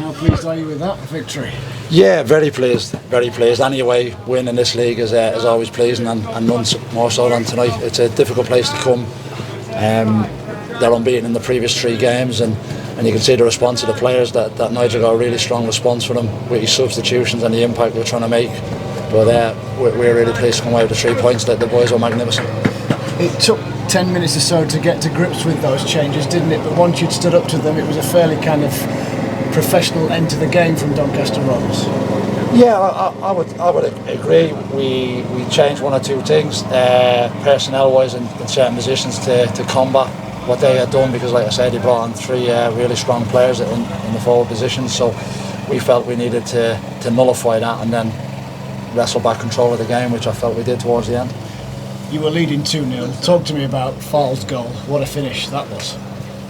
How pleased are you with that victory? Yeah, very pleased, very pleased. Any away win in this league is always pleasing, and none more so than tonight. It's a difficult place to come. They're unbeaten in the previous 3 games, and you can see the response of the players. That Nigel got a really strong response from them with his substitutions and the impact we're trying to make. But we're really pleased to come away with the 3 points. That the boys were magnificent. It took 10 minutes or so to get to grips with those changes, didn't it? But once you'd stood up to them, it was a fairly kind of professional end to the game from Doncaster Rovers. Yeah, I would agree. We changed 1 or 2 things personnel-wise in certain positions to combat what they had done, because, like I said, they brought on 3 really strong players in the forward positions. So we felt we needed to nullify that and then wrestle back control of the game, which I felt we did towards the end. You were leading 2-0. Talk to me about Fall's goal. What a finish that was.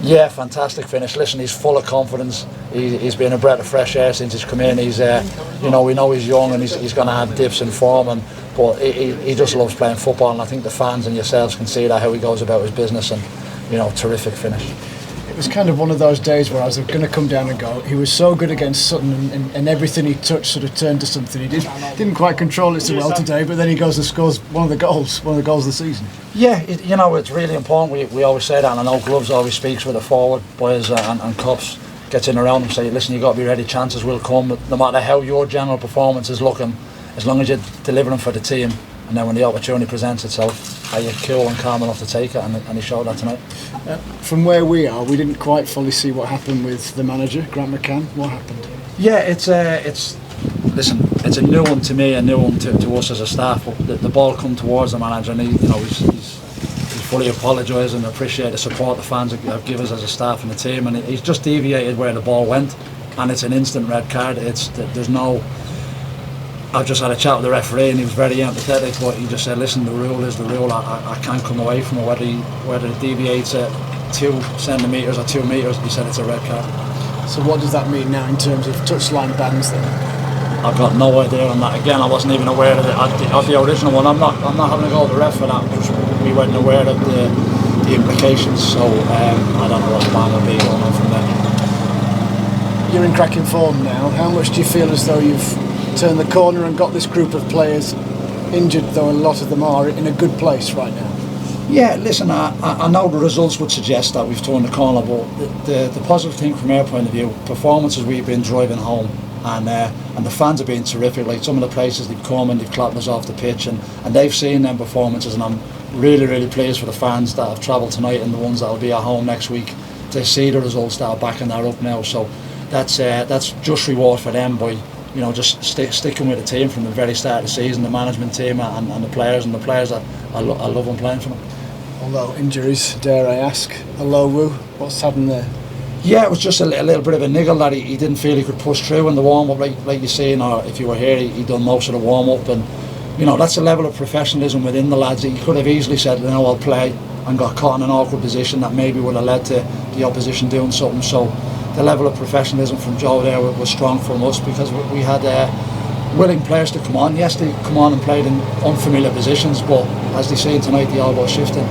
Yeah, fantastic finish. Listen, he's full of confidence. He's been a breath of fresh air since he's come in. He's, we know he's young and he's going to have dips in form, but he just loves playing football. And I think the fans and yourselves can see that, how he goes about his business, and terrific finish. It was kind of one of those days where I was going to come down and go. He was so good against Sutton, and everything he touched sort of turned to something. He didn't quite control it so well today, but then he goes and scores one of the goals of the season. Yeah, it's really important. We always say that, and I know Gloves always speaks with the forward boys and Cups, gets in around them, say, listen, you've got to be ready, chances will come, no matter how your general performance is looking, as long as you're delivering for the team. And then when the opportunity presents itself, are you cool and calm enough to take it? And he showed that tonight. From where we are, we didn't quite fully see what happened with the manager, Grant McCann. What happened? Yeah, it's a new one to me, a new one to us as a staff. But the ball come towards the manager, and he's fully apologised and appreciate the support the fans have given us as a staff and the team. And he's just deviated where the ball went, and it's an instant red card. There's no. I've just had a chat with the referee, and he was very empathetic, but he just said, listen, the rule is the rule. I can't come away from it, whether it deviates at 2 centimetres or 2 metres. He said it's a red card. So what does that mean now in terms of touchline bans then? I've got no idea on that. Again, I wasn't even aware of the original one. I'm not having to go to the ref for that, because we weren't aware of the implications, so I don't know what the ban will be going on from there. You're in cracking form now. How much do you feel as though you've turned the corner and got this group of players, injured though a lot of them are, in a good place right now? Yeah, listen, I know the results would suggest that we've turned the corner, but the positive thing from our point of view, performances we've been driving home, and the fans have been terrific. Like, some of the places they've come and they've clapped us off the pitch, and they've seen them performances, and I'm really, really pleased for the fans that have travelled tonight and the ones that will be at home next week to see the results that are backing that up now. So that's just reward for them by just sticking with the team from the very start of the season, the management team and the players that I love them playing for them. Although injuries, dare I ask, Alowu, what's happened there? Yeah, it was just a little bit of a niggle that he didn't feel he could push through in the warm-up, like you seen, or if you were here, he done most of the warm-up, and that's a level of professionalism within the lads. He could have easily said, I'll play, and got caught in an awkward position that maybe would have led to the opposition doing something. So the level of professionalism from Joe there was strong from us, because we had willing players to come on. Yes, they come on and played in unfamiliar positions, but as they say tonight, the elbow shifting.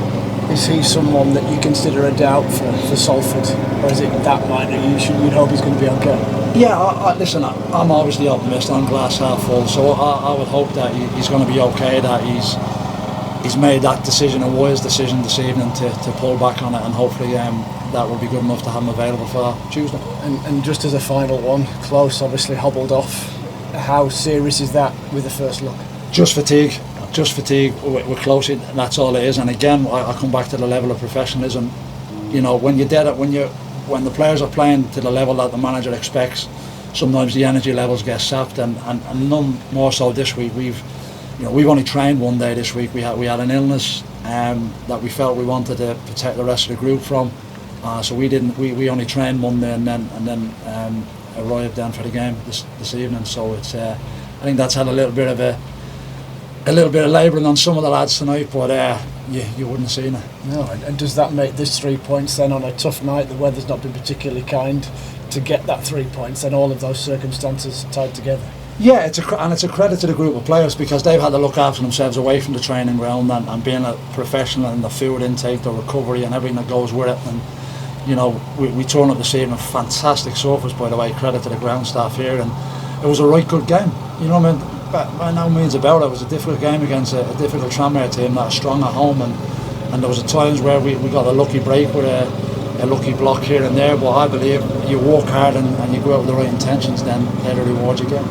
Is he someone that you consider a doubt for Salford, or is it that minor? You'd hope he's going to be okay? Yeah, listen, I'm always the optimist. I'm glass half full, so I would hope that he's going to be okay, that he's made that decision, a wise decision this evening to pull back on it, and hopefully that will be good enough to have him available for Tuesday. And just as a final one, Close obviously hobbled off. How serious is that with the first look? Just fatigue. We're close, and that's all it is. And again, I come back to the level of professionalism. When when the players are playing to the level that the manager expects, sometimes the energy levels get sapped, and none more so this week. We've only trained 1 day this week. We had an illness that we felt we wanted to protect the rest of the group from. So we only trained Monday and then arrived down for the game this evening. So it's I think that's had a little bit of labouring on some of the lads tonight, but you wouldn't have seen it. No, and does that make this 3 points then on a tough night? The weather's not been particularly kind to get that 3 points, and all of those circumstances tied together. Yeah, it's a credit to the group of players, because they've had to look after themselves away from the training ground and being a professional in the food intake, the recovery and everything that goes with it. And you know, we turned up this evening, fantastic surface, by the way, credit to the ground staff here, and it was a right good game. You know what I mean? By no means about it. It was a difficult game against a difficult Tranmere team that are strong at home, and there was times where we got a lucky break with a lucky block here and there, but I believe you work hard and you go out with the right intentions, then they're the rewards you get.